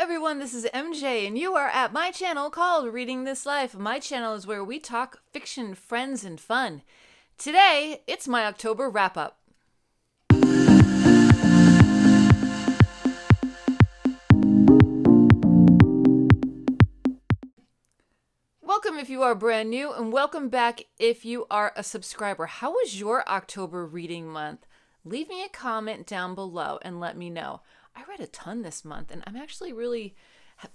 everyone, this is MJ, and you are at my channel called Reading This Life. My channel is where we talk fiction, friends, and fun. Today, it's my October wrap-up. Welcome if you are brand new, and welcome back if you are a subscriber. How was your October reading month? Leave me a comment down below and let me know. I read a ton this month, and I'm actually really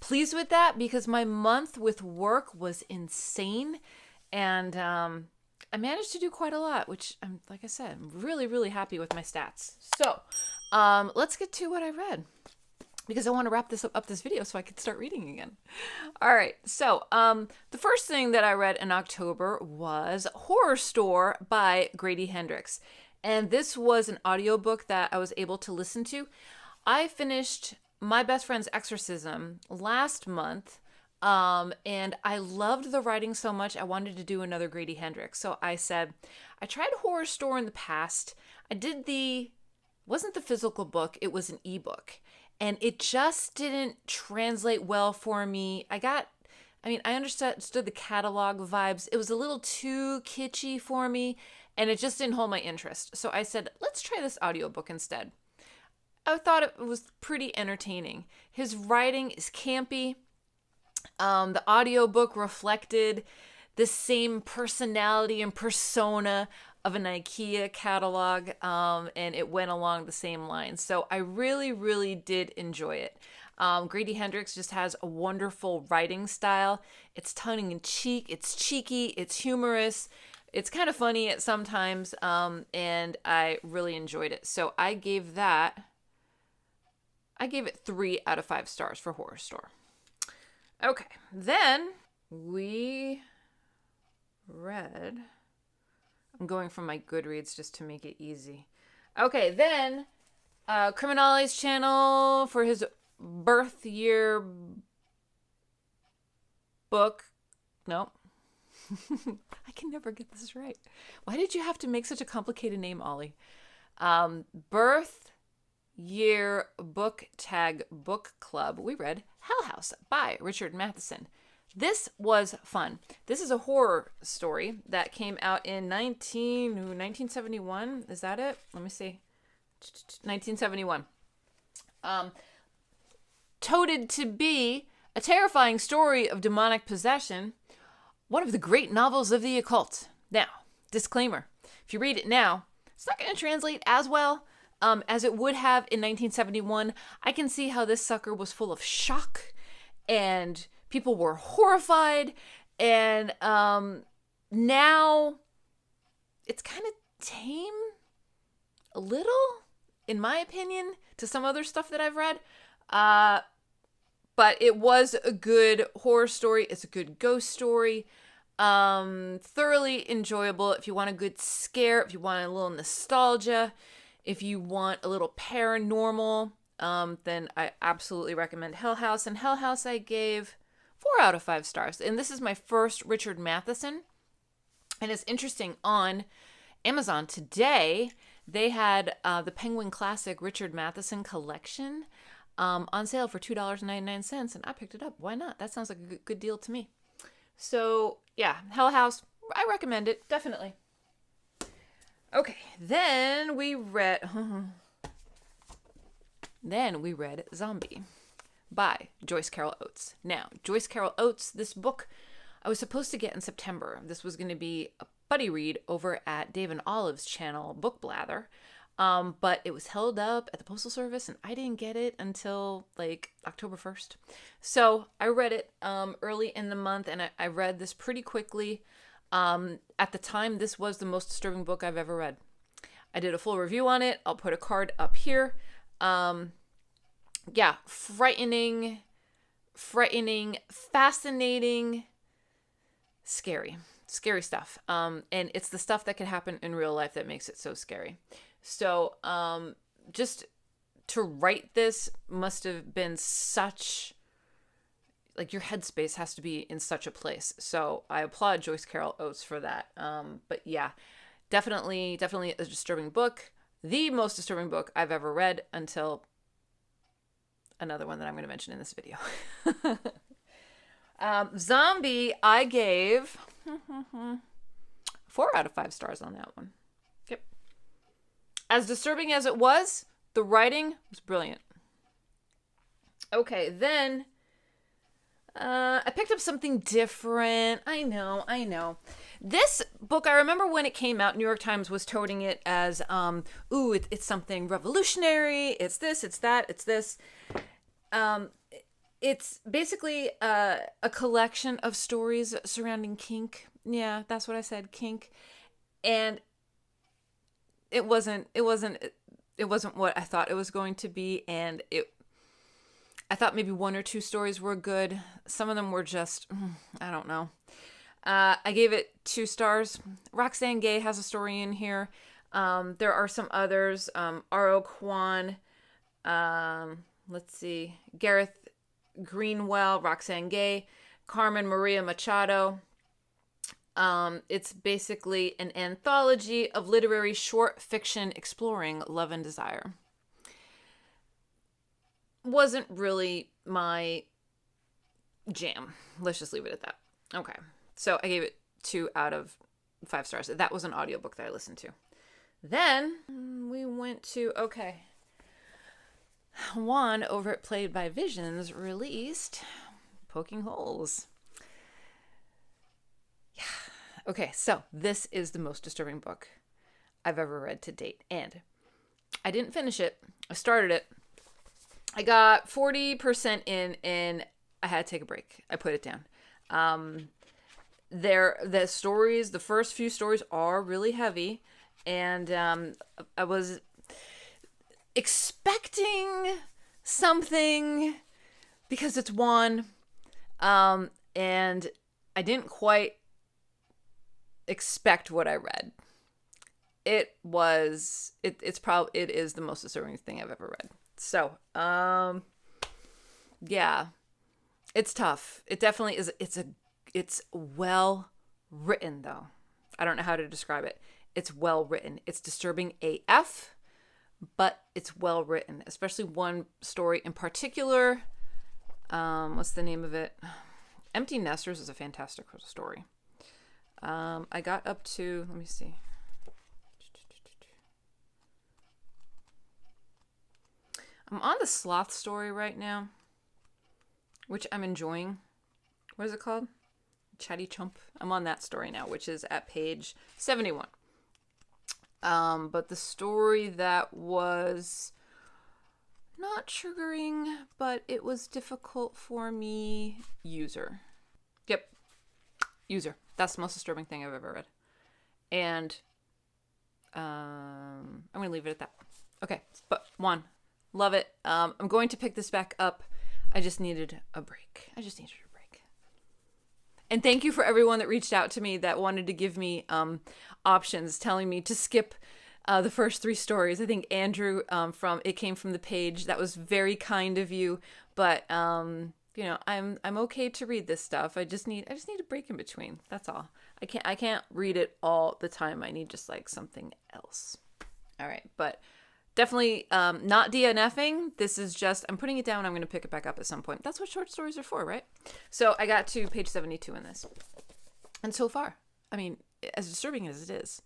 pleased with that because my month with work was insane, and I managed to do quite a lot, which, like I said, I'm really, really happy with my stats. So let's get to what I read because I want to wrap this video so I can start reading again. All right, so the first thing that I read in October was Horrorstor by Grady Hendrix, and this was an audiobook that I was able to listen to. I finished My Best Friend's Exorcism last month, and I loved the writing so much I wanted to do another Grady Hendrix. So I said, I tried Horrorstor in the past. I did wasn't the physical book, it was an ebook. And it just didn't translate well for me. I understood the catalog vibes. It was a little too kitschy for me, and it just didn't hold my interest. So I said, let's try this audiobook instead. I thought it was pretty entertaining. His writing is campy. The audiobook reflected the same personality and persona of an IKEA catalog, and it went along the same lines. So I really, really did enjoy it. Grady Hendrix just has a wonderful writing style. It's tongue-in-cheek, it's cheeky, it's humorous, it's kind of funny at sometimes, and I really enjoyed it. So I gave it 3 out of 5 stars for Horrorstor. Okay, then we read... I'm going from my Goodreads just to make it easy. Okay, then Criminale's channel for his birth year book. No. I can never get this right. Why did you have to make such a complicated name, Ollie? Birth Year Book Tag Book Club. We read Hell House by Richard Matheson. This was fun. This is a horror story that came out in 1971. Is that it? Let me see. 1971. Touted to be a terrifying story of demonic possession, one of the great novels of the occult. Now, disclaimer. If you read it now, it's not going to translate as well as it would have in 1971. I can see how this sucker was full of shock and people were horrified, and now it's kind of tame a little, in my opinion, to some other stuff that I've read. But it was a good horror story. It's a good ghost story. Thoroughly enjoyable. If you want a good scare, if you want a little nostalgia, if you want a little paranormal, then I absolutely recommend Hell House. And Hell House I gave 4 out of 5 stars. And this is my first Richard Matheson. And it's interesting, on Amazon today, they had the Penguin Classic Richard Matheson collection on sale for $2.99. And I picked it up. Why not? That sounds like a good deal to me. So, yeah, Hell House, I recommend it, definitely. Okay, then we read Zombie by Joyce Carol Oates. Now, Joyce Carol Oates, this book I was supposed to get in September. This was going to be a buddy read over at Dave and Olive's channel, Book Blather, but it was held up at the Postal Service, and I didn't get it until like October 1st. So I read it early in the month, and I read this pretty quickly. At the time, this was the most disturbing book I've ever read. I did a full review on it. I'll put a card up here. Yeah, frightening, fascinating, scary stuff. And it's the stuff that can happen in real life that makes it so scary. So, just to write this must have been such, like, your headspace has to be in such a place. So I applaud Joyce Carol Oates for that. But yeah, definitely a disturbing book. The most disturbing book I've ever read until another one that I'm going to mention in this video. Zombie, I gave 4 out of 5 stars on that one. Yep. As disturbing as it was, the writing was brilliant. Okay, then I picked up something different. I know. This book, I remember when it came out, New York Times was touting it as, it's something revolutionary. It's this, it's that, it's this. It's basically a collection of stories surrounding kink. Yeah, that's what I said, kink. And it wasn't what I thought it was going to be, and I thought maybe 1 or 2 stories were good. Some of them were just, I don't know. I gave it 2 stars. Roxane Gay has a story in here. There are some others. R.O. Kwon. Let's see. Garth Greenwell, Roxane Gay, Carmen Maria Machado. It's basically an anthology of literary short fiction exploring love and desire. Wasn't really my jam. Let's just leave it at that. Okay. So I gave it 2 out of 5 stars. That was an audiobook that I listened to. Then we went to, Juan over at Played by Visions released Poking Holes. Yeah. Okay, so this is the most disturbing book I've ever read to date. And I didn't finish it. I started it. I got 40% in and I had to take a break. I put it down. The stories, the first few stories are really heavy. And I was expecting something because it's Juan. And I didn't quite expect what I read. It is the most disturbing thing I've ever read. So, yeah, it's tough. It definitely is. It's well written though. I don't know how to describe it. It's well written. It's disturbing AF, but it's well written, especially one story in particular. What's the name of it? Empty Nesters is a fantastic story. I got up to, let me see. I'm on the sloth story right now, which I'm enjoying. What is it called? Chatty Chump. I'm on that story now, which is at page 71. But the story that was not triggering, but it was difficult for me, User. Yep. User. That's the most disturbing thing I've ever read. And I'm going to leave it at that. Okay. But Juan, love it. I'm going to pick this back up. I just needed a break. And thank you for everyone that reached out to me that wanted to give me options, telling me to skip the first 3 stories. I think Andrew from It Came From the Page, that was very kind of you. But I'm okay to read this stuff. I just need a break in between. That's all. I can't read it all the time. I need just like something else. All right, but definitely not DNFing. This is just, I'm putting it down. I'm going to pick it back up at some point. That's what short stories are for, right? So I got to page 72 in this. And so far, I mean, as disturbing as it is,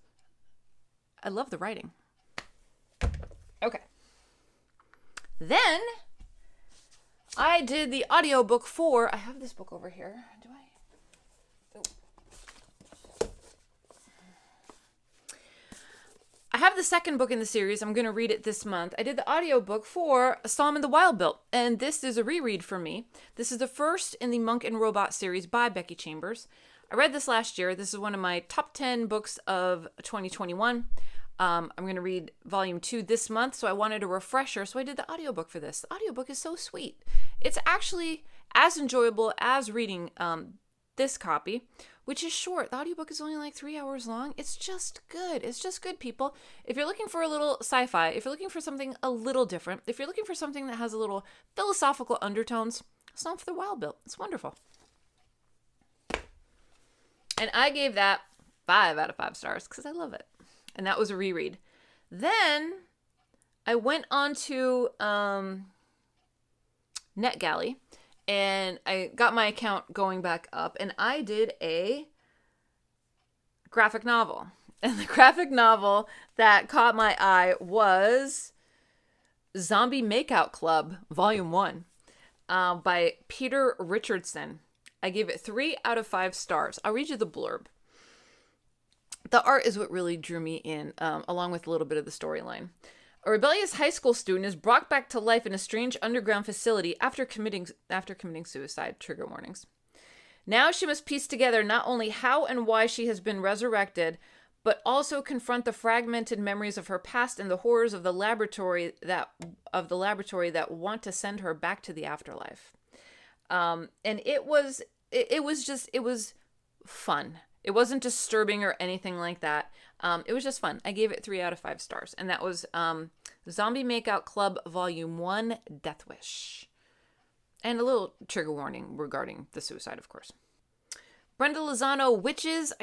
I love the writing. Okay. Then I did the audiobook for, I have this book over here. Do I? Oh. I have the second book in the series. I'm going to read it this month. I did the audiobook for Solomon the Wild Built, and this is a reread for me. This is the first in the Monk and Robot series by Becky Chambers. I read this last year. This is one of my top 10 books of 2021. I'm going to read volume 2 this month, so I wanted a refresher, so I did the audiobook for this. The audiobook is so sweet. It's actually as enjoyable as reading this copy, which is short. The audiobook is only like 3 hours long. It's just good. It's just good, people. If you're looking for a little sci-fi, if you're looking for something a little different, if you're looking for something that has a little philosophical undertones, Solomon the Wild Built. It's wonderful. And I gave that 5 out of 5 stars because I love it. And that was a reread. Then I went on to NetGalley, and I got my account going back up, and I did a graphic novel. And the graphic novel that caught my eye was Zombie Makeout Club, Volume 1, by Peter Richardson. I gave it 3 out of 5 stars. I'll read you the blurb. The art is what really drew me in, along with a little bit of the storyline. A rebellious high school student is brought back to life in a strange underground facility after committing suicide. Trigger warnings. Now she must piece together not only how and why she has been resurrected, but also confront the fragmented memories of her past and the horrors of the laboratory that want to send her back to the afterlife. And it was fun. It wasn't disturbing or anything like that. It was just fun. I gave it 3 out of 5 stars, and that was Zombie Makeout Club Volume 1, Deathwish. And a little trigger warning regarding the suicide, of course. Brenda Lozano, Witches.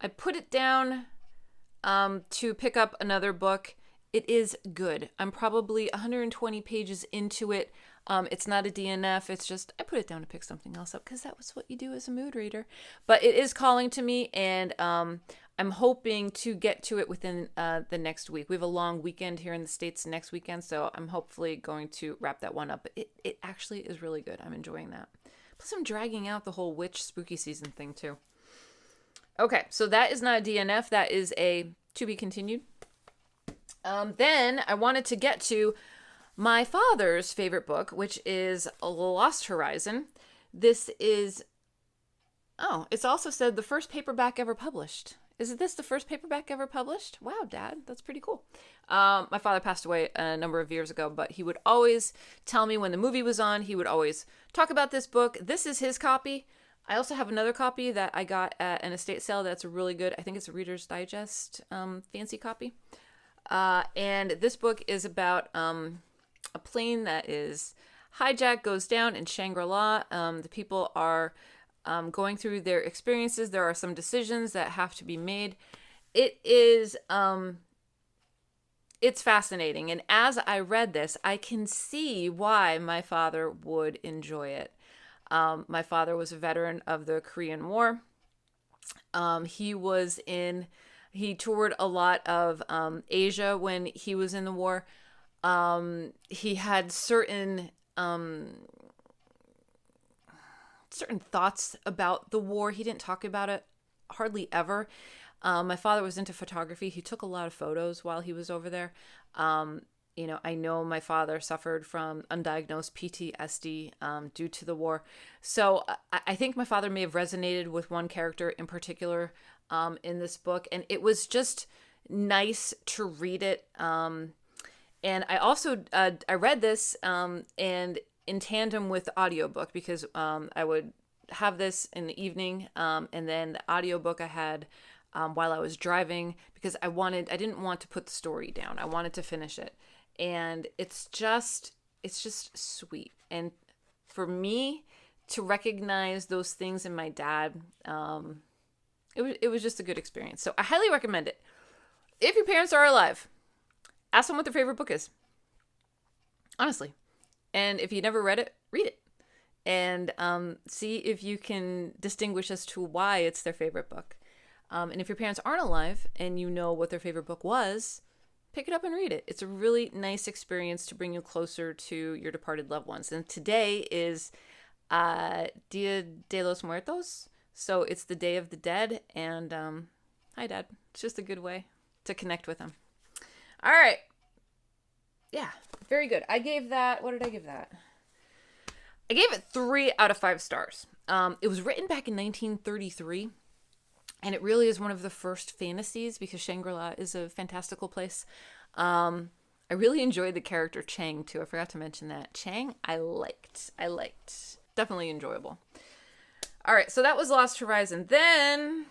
I put it down to pick up another book. It is good. I'm probably 120 pages into it. It's not a DNF. It's just, I put it down to pick something else up because that was what you do as a mood reader. But it is calling to me, and I'm hoping to get to it within the next week. We have a long weekend here in the States next weekend, so I'm hopefully going to wrap that one up. But it actually is really good. I'm enjoying that. Plus, I'm dragging out the whole witch spooky season thing, too. Okay, so that is not a DNF. That is a to be continued. Then I wanted to get to my father's favorite book, which is Lost Horizon. This is, it's also said the first paperback ever published. Is this the first paperback ever published? Wow, Dad, that's pretty cool. My father passed away a number of years ago, but he would always tell me when the movie was on, he would always talk about this book. This is his copy. I also have another copy that I got at an estate sale that's really good. I think it's a Reader's Digest fancy copy. And this book is about a plane that is hijacked, goes down in Shangri-La. The people are going through their experiences. There are some decisions that have to be made. It is, it's fascinating. And as I read this, I can see why my father would enjoy it. My father was a veteran of the Korean War. He toured a lot of Asia when he was in the war. He had certain thoughts about the war. He didn't talk about it hardly ever. My father was into photography. He took a lot of photos while he was over there. I know my father suffered from undiagnosed PTSD due to the war. So I think my father may have resonated with one character in particular in this book. And it was just nice to read it. And I also, I read this and in tandem with the audiobook because I would have this in the evening. And then the audiobook I had while I was driving because I didn't want to put the story down. I wanted to finish it. And it's just sweet. And for me to recognize those things in my dad, it was just a good experience. So I highly recommend it. If your parents are alive, ask them what their favorite book is. Honestly. And if you never read it, read it. And see if you can distinguish as to why it's their favorite book. And if your parents aren't alive and you know what their favorite book was, pick it up and read it. It's a really nice experience to bring you closer to your departed loved ones. And today is Dia de los Muertos. So it's the Day of the Dead. And hi, Dad. It's just a good way to connect with them. All right. Yeah, very good. I gave that, what did I give that? I gave it 3 out of 5 stars. It was written back in 1933. And it really is one of the first fantasies because Shangri-La is a fantastical place. I really enjoyed the character Chang, too. I forgot to mention that. Chang, I liked. Definitely enjoyable. All right, so that was Lost Horizon. Then,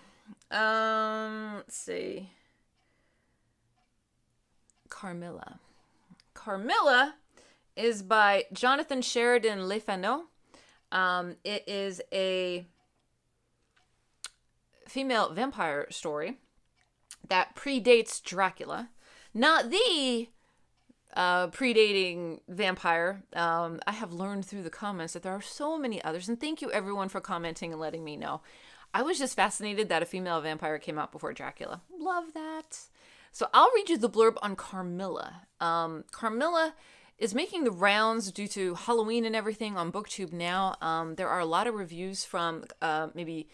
let's see. Carmilla. Carmilla is by Jonathan Sheridan Le Fanu. It is a female vampire story that predates Dracula. Not the predating vampire. I have learned through the comments that there are so many others, and thank you everyone for commenting and letting me know. I was just fascinated that a female vampire came out before Dracula. Love that. So I'll read you the blurb on Carmilla. Carmilla is making the rounds due to Halloween and everything on BookTube now. There are a lot of reviews from maybe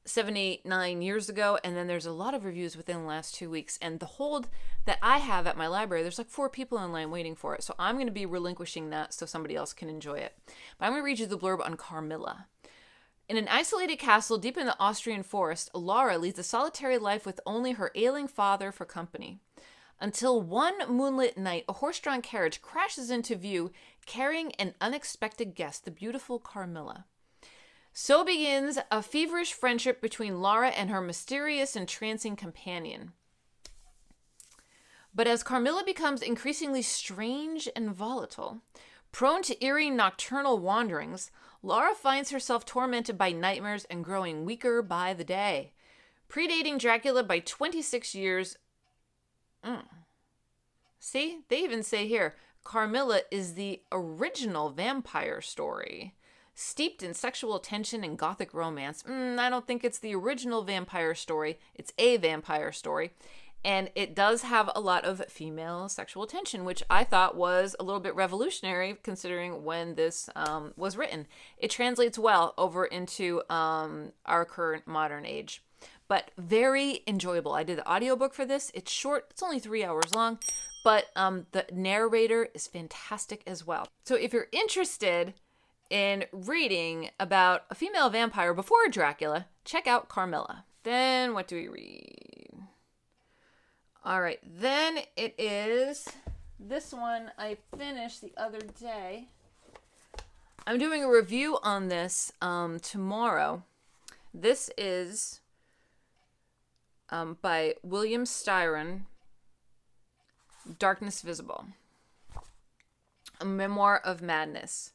7, 8, 9 years ago, and then there's a lot of reviews within the last 2 weeks. And the hold that I have at my library, there's like 4 people in line waiting for it. So I'm going to be relinquishing that so somebody else can enjoy it. But I'm going to read you the blurb on Carmilla. In an isolated castle deep in the Austrian forest, Laura leads a solitary life with only her ailing father for company. Until one moonlit night, a horse-drawn carriage crashes into view, carrying an unexpected guest, the beautiful Carmilla. So begins a feverish friendship between Laura and her mysterious, entrancing companion. But as Carmilla becomes increasingly strange and volatile, prone to eerie nocturnal wanderings, Laura finds herself tormented by nightmares and growing weaker by the day. Predating Dracula by 26 years... See, they even say here, Carmilla is the original vampire story. Steeped in sexual tension and gothic romance. I don't think it's the original vampire story. It's a vampire story. And it does have a lot of female sexual tension, which I thought was a little bit revolutionary considering when this was written. It translates well over into our current modern age. But very enjoyable. I did the audiobook for this. It's short. It's only 3 hours long. But the narrator is fantastic as well. So if you're interested in reading about a female vampire before Dracula, check out Carmilla. Then what do we read? All right, then it is this one I finished the other day. I'm doing a review on this tomorrow. This is by William Styron, Darkness Visible, a memoir of madness.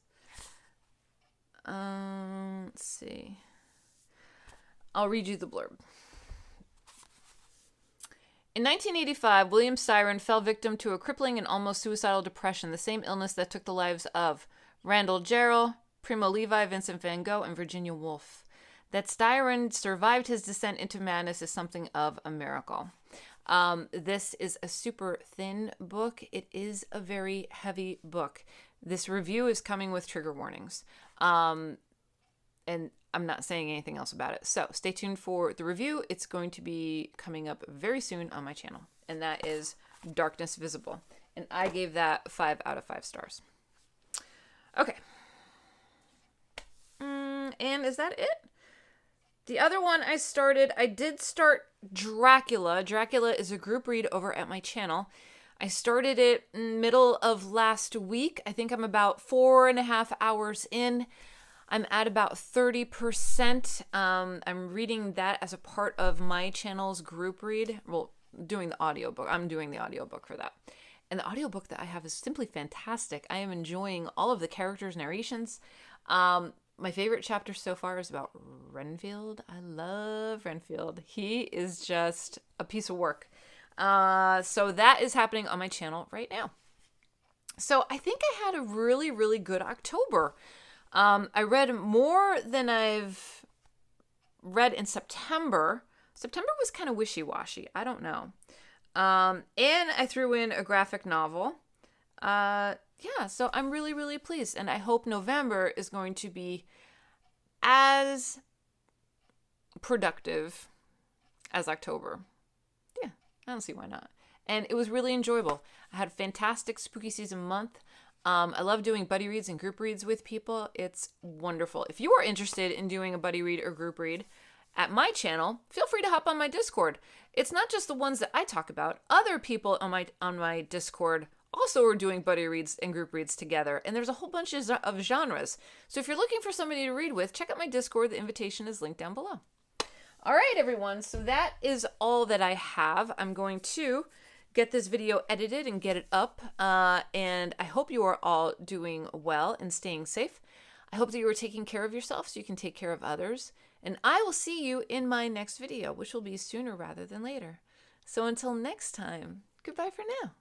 Let's see. I'll read you the blurb. In 1985, William Styron fell victim to a crippling and almost suicidal depression, the same illness that took the lives of Randall Jarrell, Primo Levi, Vincent van Gogh, and Virginia Woolf. That Styron survived his descent into madness is something of a miracle. This is a super thin book. It is a very heavy book. This review is coming with trigger warnings. And I'm not saying anything else about it. So stay tuned for the review. It's going to be coming up very soon on my channel. And that is Darkness Visible. And I gave that 5 out of 5 stars. Okay. And is that it? The other one I did start Dracula. Dracula is a group read over at my channel. I started it middle of last week. I think I'm about 4.5 hours in. I'm at about 30%. I'm reading that as a part of my channel's group read. Well, doing the audiobook. I'm doing the audiobook for that. And the audiobook that I have is simply fantastic. I am enjoying all of the characters' narrations. My favorite chapter so far is about Renfield. I love Renfield. He is just a piece of work. So that is happening on my channel right now. So I think I had a really, really good October. I read more than I've read in September. September was kind of wishy-washy. I don't know. And I threw in a graphic novel. Yeah, so I'm really, really pleased. And I hope November is going to be as productive as October. Yeah, I don't see why not. And it was really enjoyable. I had a fantastic spooky season month. I love doing buddy reads and group reads with people. It's wonderful. If you are interested in doing a buddy read or group read at my channel, feel free to hop on my Discord. It's not just the ones that I talk about. Other people on my Discord also are doing buddy reads and group reads together, and there's a whole bunch of genres. So if you're looking for somebody to read with, check out my Discord. The invitation is linked down below. All right, everyone. So that is all that I have. I'm going to get this video edited and get it up, and I hope you are all doing well and staying safe. I hope that you are taking care of yourself so you can take care of others, and I will see you in my next video, which will be sooner rather than later. So until next time, goodbye for now.